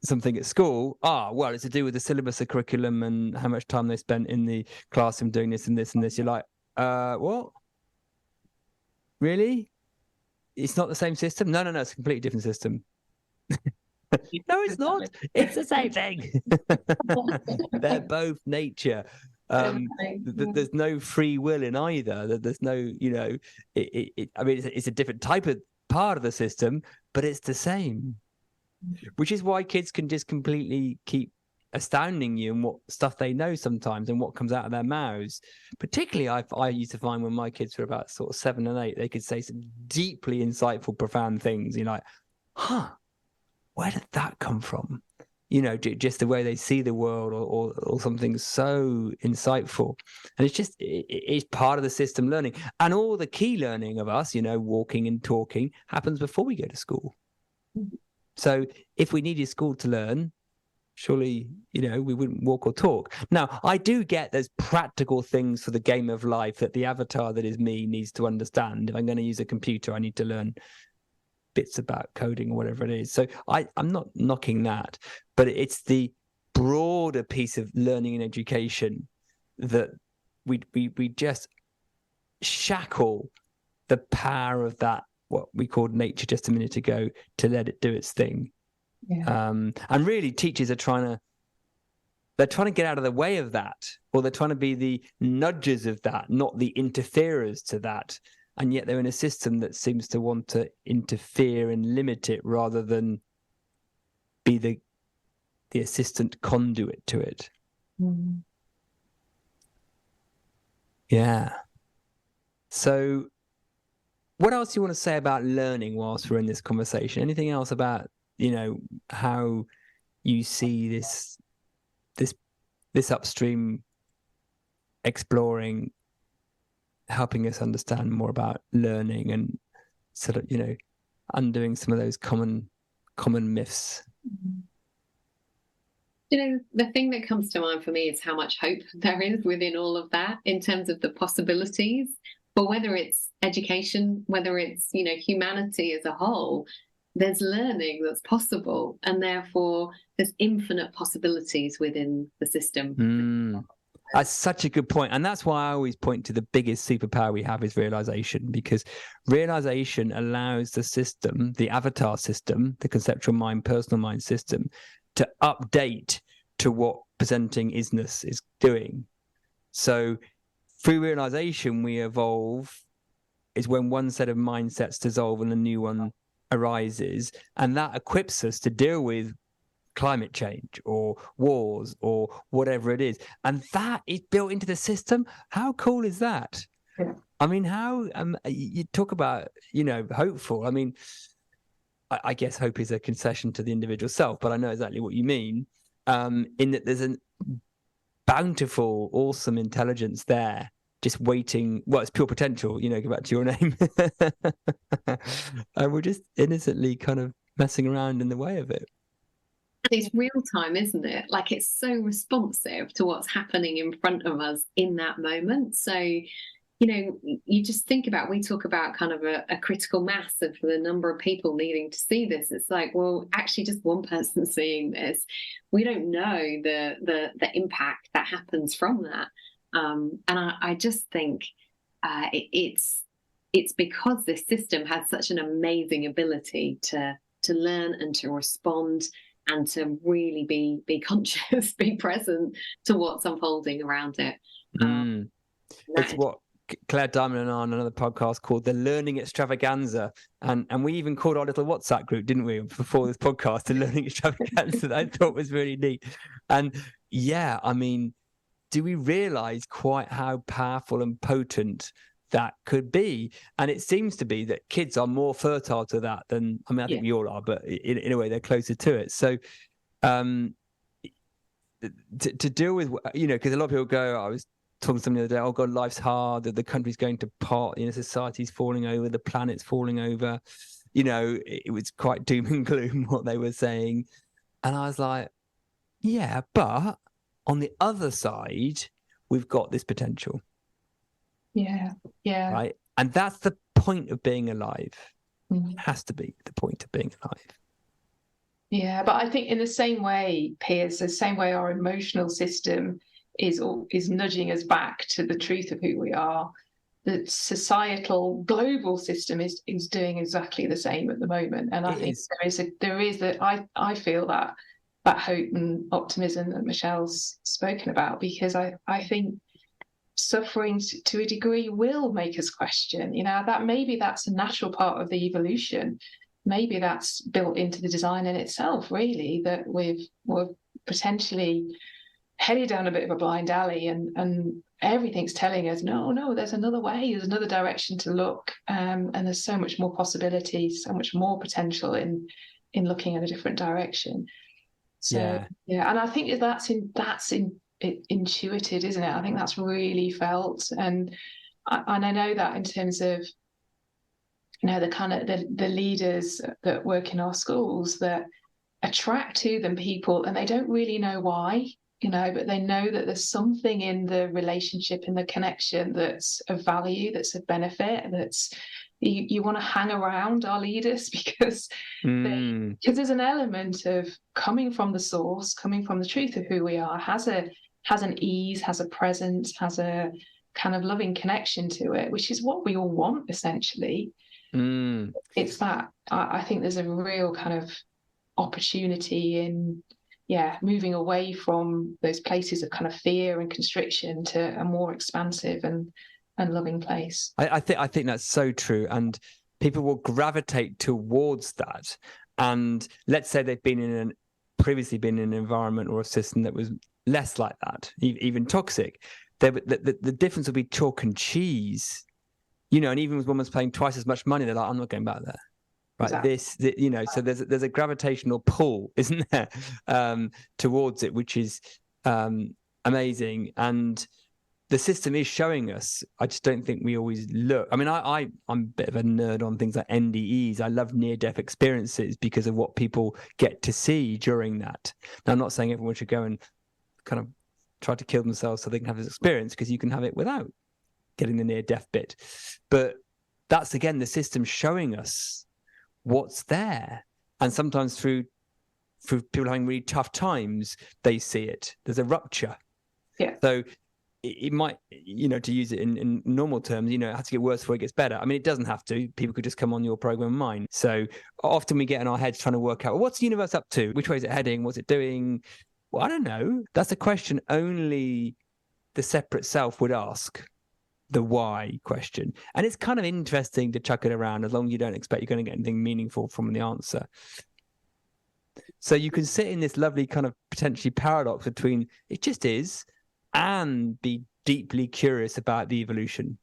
something at school? Well, it's to do with the syllabus, the curriculum, and how much time they spent in the classroom doing this and this and this. You're like, what? Really? It's not the same system? No, it's a completely different system. No, it's not. It's the same thing. They're both nature. There's no free will in either. There's no, it's a different type of part of the system, but it's the same. Which is why kids can just completely keep astounding you in what stuff they know sometimes and what comes out of their mouths. Particularly, I used to find when my kids were about sort of 7 and 8, they could say some deeply insightful, profound things. You're like, where did that come from? Just the way they see the world, or something so insightful. And it's part of the system learning. And all the key learning of us, walking and talking, happens before we go to school. So if we needed school to learn, surely, we wouldn't walk or talk. Now, I do get there's practical things for the game of life that the avatar that is me needs to understand. If I'm going to use a computer, I need to learn bits about coding or whatever it is. So I'm not knocking that, but it's the broader piece of learning and education that we just shackle the power of that, what we called nature just a minute ago, to let it do its thing. Yeah. And really, teachers are trying to get out of the way of that, or they're trying to be the nudgers of that, not the interferers to that. And yet they're in a system that seems to want to interfere and limit it rather than be the assistant conduit to it. Mm. Yeah. So what else do you want to say about learning whilst we're in this conversation? Anything else about, how you see this upstream exploring, helping us understand more about learning and sort of, undoing some of those common myths? The thing that comes to mind for me is how much hope there is within all of that, in terms of the possibilities. But whether it's education, whether it's, humanity as a whole, there's learning that's possible, and therefore there's infinite possibilities within the system. That's such a good point. And that's why I always point to the biggest superpower we have is realization, because realization allows the system, the avatar system, the conceptual mind, personal mind system, to update to what presenting isness is doing. So through realization, we evolve. Is when one set of mindsets dissolve and a new one arises, and that equips us to deal with climate change or wars or whatever it is. And that is built into the system. How cool is that? Yeah. I mean, how you talk about, hopeful. I mean, I guess hope is a concession to the individual self, but I know exactly what you mean, in that there's a bountiful, awesome intelligence there, just waiting. Well, it's pure potential, go back to your name. And we're just innocently kind of messing around in the way of it. It's real time, isn't it? Like, it's so responsive to what's happening in front of us in that moment. So, you just think about, we talk about kind of a critical mass of the number of people needing to see this. It's like, well, actually just one person seeing this, we don't know the impact that happens from that. And I just think it's because this system has such an amazing ability to learn and to respond and to really be conscious, be present to what's unfolding around it. It's what Claire Diamond and I on another podcast called The Learning Extravaganza. And we even called our little WhatsApp group, didn't we, before this podcast, The Learning Extravaganza, that I thought was really neat. And yeah, I mean, do we realize quite how powerful and potent that could be? And it seems to be that kids are more fertile to that than, I mean, I think we all are, but in a way they're closer to it. So to deal with, because a lot of people go, I was talking to somebody the other day, oh God, life's hard, the country's going to pot, society's falling over, the planet's falling over. It was quite doom and gloom what they were saying. And I was like, yeah, but on the other side, we've got this potential. Yeah. Right. And that's the point of being alive. It has to be the point of being alive. Yeah, but I think in the same way, Piers, the same way our emotional system is nudging us back to the truth of who we are, the societal global system is doing exactly the same at the moment. And I think there is that I feel that hope and optimism that Michelle's spoken about, because I think suffering to a degree will make us question, that maybe that's a natural part of the evolution. Maybe that's built into the design in itself, really, that we're potentially headed down a bit of a blind alley, and everything's telling us, no, there's another way, there's another direction to look, and there's so much more possibility, so much more potential in looking at a different direction. So yeah, and I think that's intuited, isn't it? I think that's really felt, and I know that in terms of the kind of the leaders that work in our schools, that attract to them people, and they don't really know why, but they know that there's something in the relationship, in the connection, that's of value, that's of benefit, that's you want to hang around our leaders because there's an element of coming from the source, coming from the truth of who we are, has an ease, has a presence, has a kind of loving connection to it, which is what we all want essentially. It's that I think there's a real kind of opportunity in moving away from those places of kind of fear and constriction to a more expansive and loving place. I think that's so true, and people will gravitate towards that. And let's say they've previously been in an environment or a system that was less like that, even toxic. The difference will be chalk and cheese. And even when someone's paying twice as much money, they're like, I'm not going back there. Right. Exactly. So there's a gravitational pull, isn't there, towards it, which is amazing. And the system is showing us. I just don't think we always look. I mean, I'm a bit of a nerd on things like NDEs. I love near-death experiences because of what people get to see during that. Now, I'm not saying everyone should go and kind of try to kill themselves so they can have this experience, because you can have it without getting the near-death bit. But that's, again, the system showing us what's there. And sometimes through people having really tough times, they see it. There's a rupture. Yeah. So it might, to use it in normal terms, it has to get worse before it gets better. I mean, it doesn't have to. People could just come on your program and mine. So often we get in our heads trying to work out, well, what's the universe up to? Which way is it heading? What's it doing? Well, I don't know. That's a question only the separate self would ask. The why question. And it's kind of interesting to chuck it around, as long as you don't expect you're going to get anything meaningful from the answer. So you can sit in this lovely kind of potentially paradox between it just is and be deeply curious about the evolution.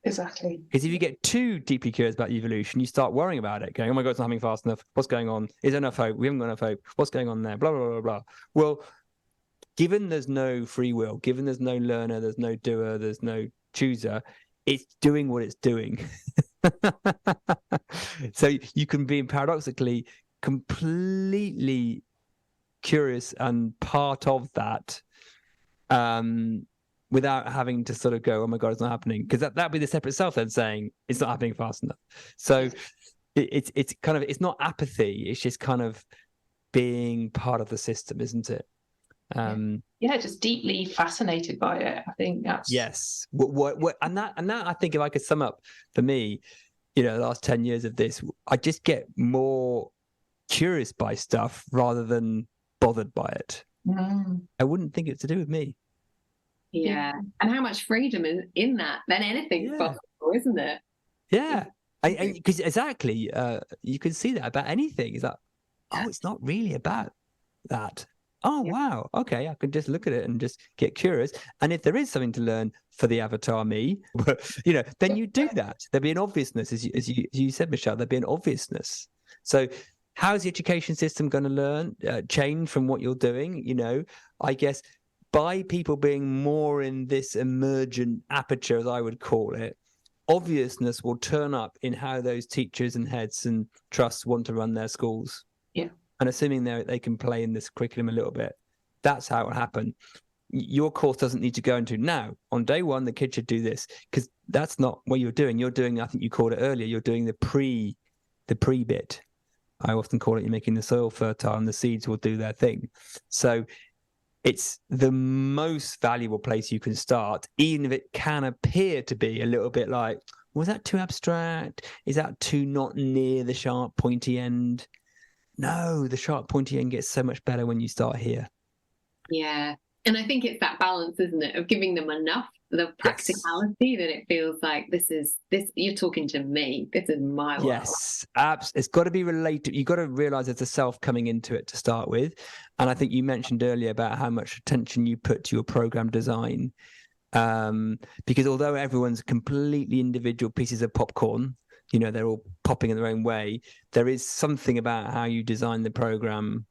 Exactly. Because if you get too deeply curious about the evolution, you start worrying about it, going, oh my God, it's not happening fast enough. What's going on? Is there enough hope? We haven't got enough hope. What's going on there? Blah, blah, blah, blah. Well, given there's no free will, given there's no learner, there's no doer, there's no chooser, it's doing what it's doing. So you can be paradoxically completely curious and part of that, without having to sort of go, oh my God, it's not happening, because that'd be the separate self then saying it's not happening fast enough. So it's kind of, it's not apathy, it's just kind of being part of the system, isn't it? Just deeply fascinated by it. I think that's and that I think, if I could sum up for me, the last 10 years of this, I just get more curious by stuff rather than bothered by it. I wouldn't think it's to do with me. Yeah. And how much freedom is in that? Then anything's possible, isn't it? Yeah. Because exactly, you can see that about anything. It's like, oh, it's not really about that. Oh, wow. Okay, I can just look at it and just get curious. And if there is something to learn for the avatar me, then you do that. There'd be an obviousness, as you said, Michelle. There'd be an obviousness. So, how's the education system going to change from what you're doing? I guess by people being more in this emergent aperture, as I would call it, obviousness will turn up in how those teachers and heads and trusts want to run their schools. Yeah. And assuming they can play in this curriculum a little bit, that's how it will happen. Your course doesn't need to go into now. On day one, the kid should do this, because that's not what you're doing. You're doing, I think you called it earlier, you're doing the pre bit. I often call it, you're making the soil fertile and the seeds will do their thing. So it's the most valuable place you can start, even if it can appear to be a little bit like, was that too abstract? Is that too not near the sharp, pointy end? No, the sharp, pointy end gets so much better when you start here. Yeah. And I think it's that balance, isn't it, of giving them enough, the practicality that it feels like this, you're talking to me. This is my world. Yes, it's got to be related. You've got to realize there's a self coming into it to start with. And I think you mentioned earlier about how much attention you put to your program design. Because although everyone's completely individual pieces of popcorn, they're all popping in their own way, there is something about how you design the program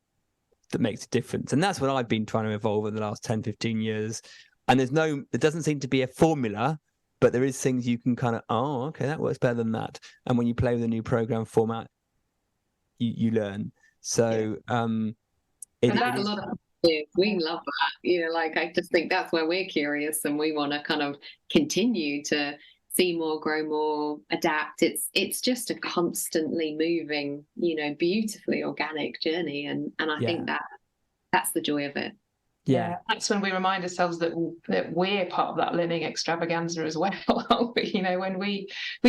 that makes a difference. And that's what I've been trying to evolve in the last 10, 15 years. And there doesn't seem to be a formula, but there is things you can kind of, okay, that works better than that. And when you play with a new program format, you learn. So and that's a lot of we love that. I just think that's where we're curious and we want to kind of continue to see more, grow more, adapt. It's just a constantly moving, beautifully organic journey. And I think that's the joy of it. Yeah, that's when we remind ourselves that we're part of that learning extravaganza as well, aren't we? When we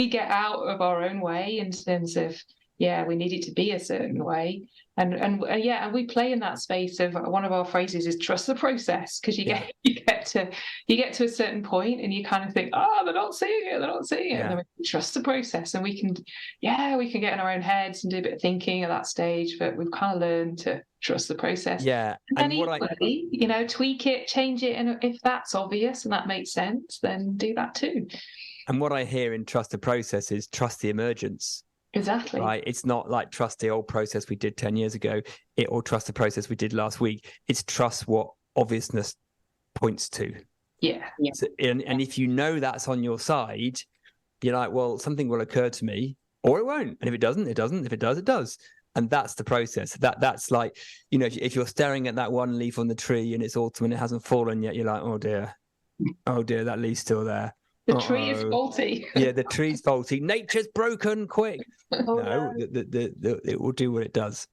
get out of our own way in terms of, we need it to be a certain way. And we play in that space of, one of our phrases is trust the process, because you get to a certain point and you kind of think, they're not seeing it, and then we trust the process, and we can get in our own heads and do a bit of thinking at that stage, but we've kind of learned to trust the process. Yeah, and then equally, tweak it, change it, and if that's obvious and that makes sense, then do that too. And what I hear in trust the process is trust the emergence. Exactly. Right. It's not like trust the old process we did 10 years ago, or trust the process we did last week. It's trust what obviousness points to. Yeah. So, and if that's on your side, you're like, well, something will occur to me, or it won't. And if it doesn't, it doesn't. If it does, it does. And that's the process. That's like, if you're staring at that one leaf on the tree and it's autumn and it hasn't fallen yet, you're like, oh dear, that leaf's still there. The tree is faulty. Yeah, the tree's faulty. Nature's broken. Quick. No. It will do what it does.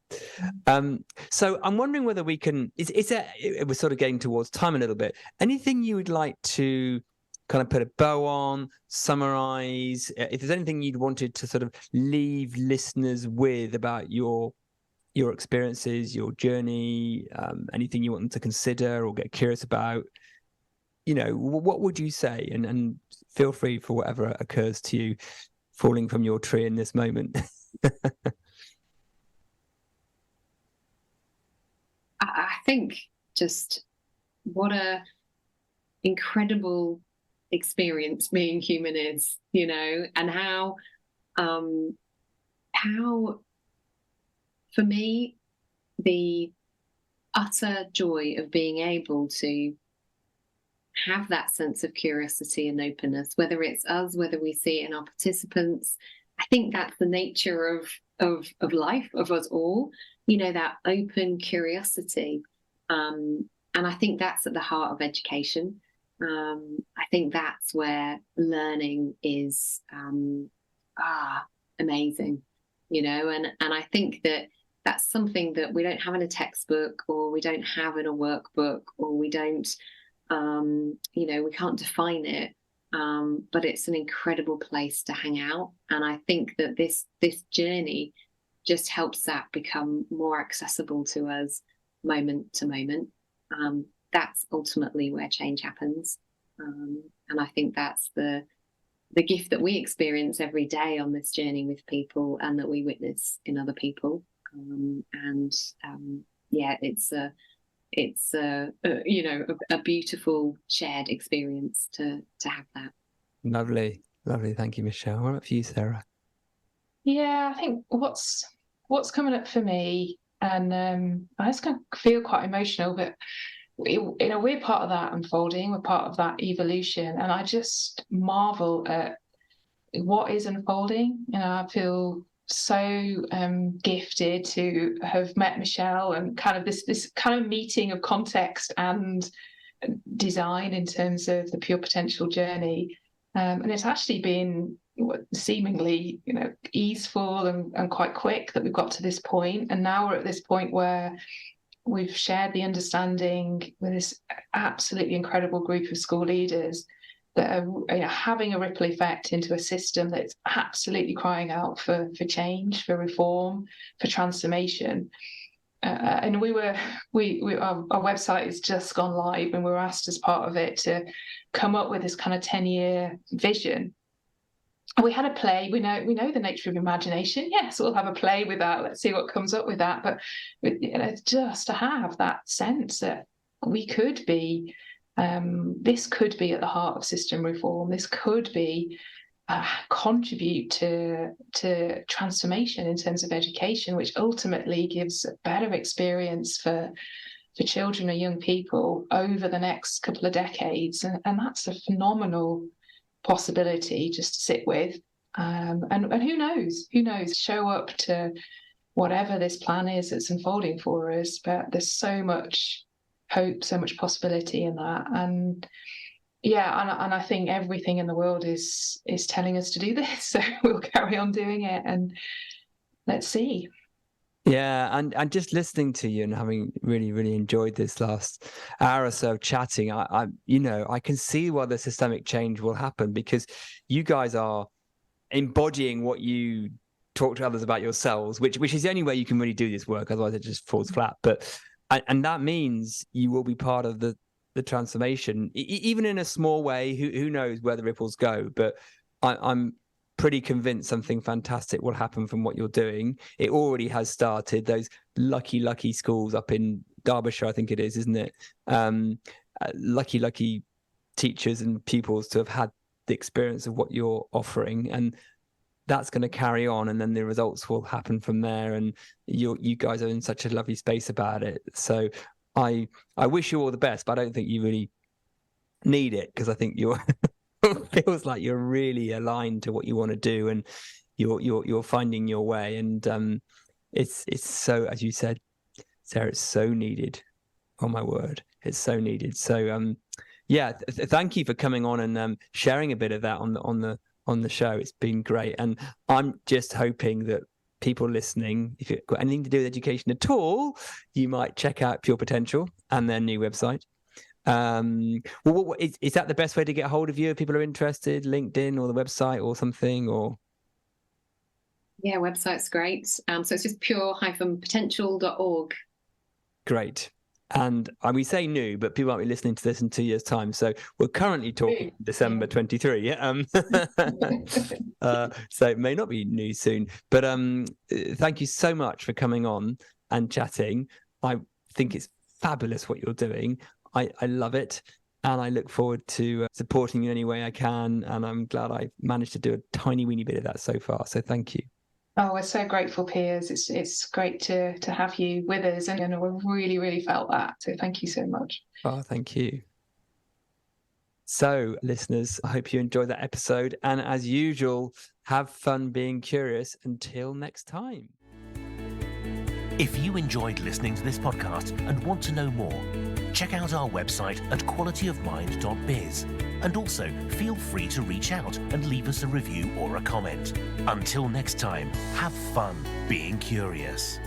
So I'm wondering whether we can. We're sort of getting towards time a little bit. Anything you would like to kind of put a bow on, summarize? If there's anything you'd wanted to sort of leave listeners with about your experiences, your journey, anything you want them to consider or get curious about, what would you say? And feel free for whatever occurs to you falling from your tree in this moment. I think just what a incredible experience being human is, and how for me, the utter joy of being able to have that sense of curiosity and openness, whether it's us, whether we see it in our participants. I think that's the nature of life, of us all, that open curiosity. And I think that's at the heart of education. I think that's where learning is amazing, and I think that's something that we don't have in a textbook, or we don't have in a workbook, or we don't we can't define it, but it's an incredible place to hang out. And I think that this journey just helps that become more accessible to us moment to moment. That's ultimately where change happens. And I think that's the gift that we experience every day on this journey with people, and that we witness in other people. It's a beautiful shared experience to have that. Lovely. Thank you, Michelle. What about for you, Sarah? Yeah, I think what's coming up for me, and I just kind of feel quite emotional, but we're part of that unfolding, we're part of that evolution, and I just marvel at what is unfolding. I feel so gifted to have met Michelle, and kind of this kind of meeting of context and design in terms of the Pure Potential journey, and it's actually been seemingly easeful and quite quick that we've got to this point, and now we're at this point where we've shared the understanding with this absolutely incredible group of school leaders that are having a ripple effect into a system that's absolutely crying out for change, for reform, for transformation. And our website has just gone live, and we were asked as part of it to come up with this kind of 10-year vision. And we had a play. We know the nature of imagination. Yes, we'll have a play with that. Let's see what comes up with that. But just to have that sense that we could be, this could be at the heart of system reform. This could be contribute to transformation in terms of education, which ultimately gives a better experience for children or young people over the next couple of decades. And that's a phenomenal possibility just to sit with. And who knows, show up to whatever this plan is that's unfolding for us. But there's so much hope, so much possibility in that. And and I think everything in the world is telling us to do this. So we'll carry on doing it, and let's see. Yeah, and just listening to you and having really, really enjoyed this last hour or so of chatting, I can see why the systemic change will happen, because you guys are embodying what you talk to others about yourselves, which is the only way you can really do this work. Otherwise, it just falls flat. And that means you will be part of the transformation, even in a small way. Who knows where the ripples go? But I'm pretty convinced something fantastic will happen from what you're doing. It already has started. Those lucky schools up in Derbyshire, I think it is, isn't it? Lucky teachers and pupils to have had the experience of what you're offering, and that's going to carry on, and then the results will happen from there. And you guys are in such a lovely space about it. So I wish you all the best, but I don't think you really need it, because I think you're feels like you're really aligned to what you want to do, and you're finding your way. And it's so, as you said, Sarah, it's so needed. Oh my word, it's so needed. So thank you for coming on and sharing a bit of that on the show. It's been great, and I'm just hoping that people listening, if you've got anything to do with education at all, you might check out Pure Potential and their new website. Is that the best way to get a hold of you if people are interested? LinkedIn or the website or something? Or yeah, website's great. So it's just pure-potential.org. Great. And we say new, but people might be listening to this in 2 years' time. So we're currently talking December 23. So it may not be new soon. But thank you so much for coming on and chatting. I think it's fabulous what you're doing. I love it. And I look forward to supporting you in any way I can. And I'm glad I managed to do a tiny weeny bit of that so far. So thank you. Oh, we're so grateful, Piers. It's great to have you with us, and we've really, really felt that. So thank you so much. Oh, thank you. So, listeners, I hope you enjoyed that episode. And as usual, have fun being curious. Until next time. If you enjoyed listening to this podcast and want to know more, check out our website at qualityofmind.biz. And also, feel free to reach out and leave us a review or a comment. Until next time, have fun being curious.